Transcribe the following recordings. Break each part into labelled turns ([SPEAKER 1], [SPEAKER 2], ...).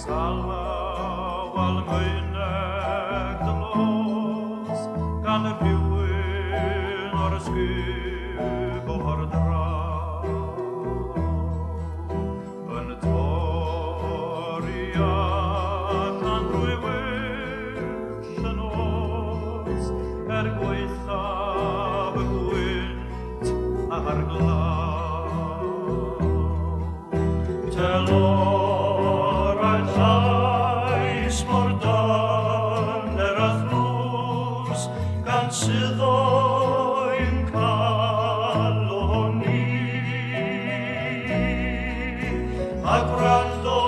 [SPEAKER 1] Salma wal mwyne glos gan y rhywun o'r ysgub o'r draw yn torri allan rhywun yn os gweithaf y gwynt a'r glaw telor a'r llais mor daner a thlws gan sydd o'n cael ohoni a gwrando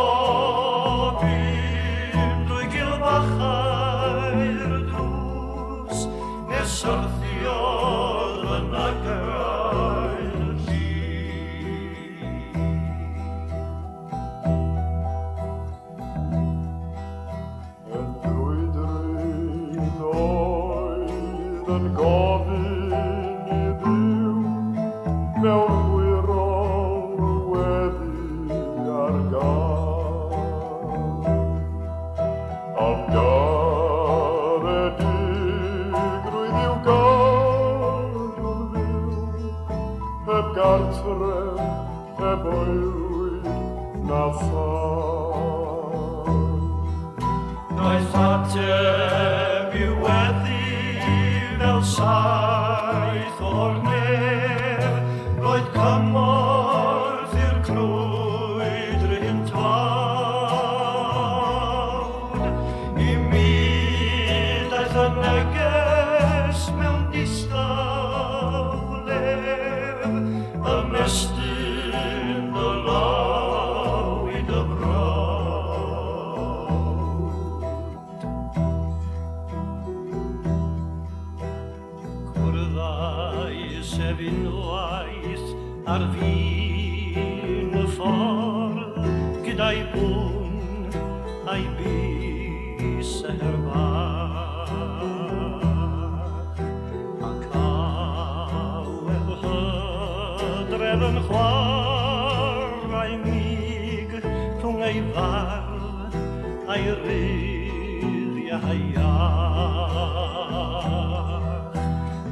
[SPEAKER 1] bym drwy gilfachau'r drws nes syrthiodd yn agael lli.
[SPEAKER 2] Yn drwydrin oedd yn gofyn I Dduw mewn gwirol wedi ar gael. Am garedigrwydd i'w gadw'n fyw, heb gartref, heb oelwyd na ffan.
[SPEAKER 1] Daeth ateb I weddi fel saith o'r nef, roedd cymorth i'r crwydryn tlawd. I mi daeth y neges mewn distawlef, ymestyn dy law I dy brawd. Cwrddais ef unwaith ar fin y ffordd gyda'i bwn a'i bys bach ac awel hydref yn chwarae mig rhwng ei fardd a'i ryddiau iach.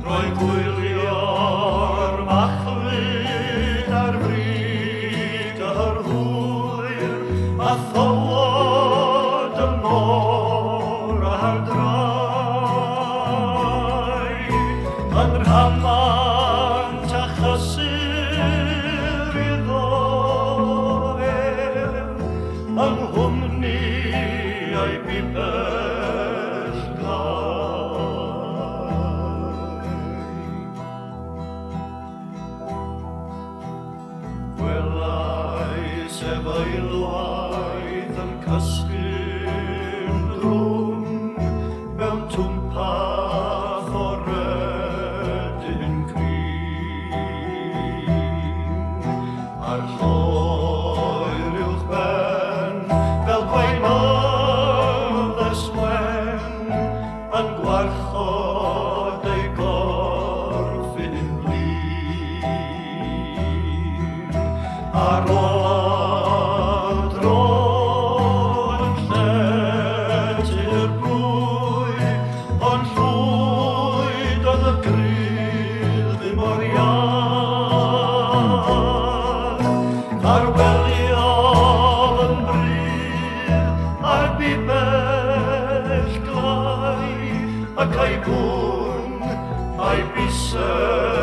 [SPEAKER 1] Drwy gwylio'r machlud ar frig yr hwyr a thywod y môr a'r drai yn rhamant a chysur iddo ef yng nghwmni a'i bibell Gwelais ef eilwaith yn cysgu'n drwm mewn twmpath o redyn crin a'r lloer uwchben fel gwaenodd yswen yn gwarchod ei gorff yn blin. Ar ôl dro yn llety'r blwy, ond llwyd oedd y grydd ddim o'r iach. Arweliodd yn bryd a'r bibell glai, ac a'i bwn a'i busel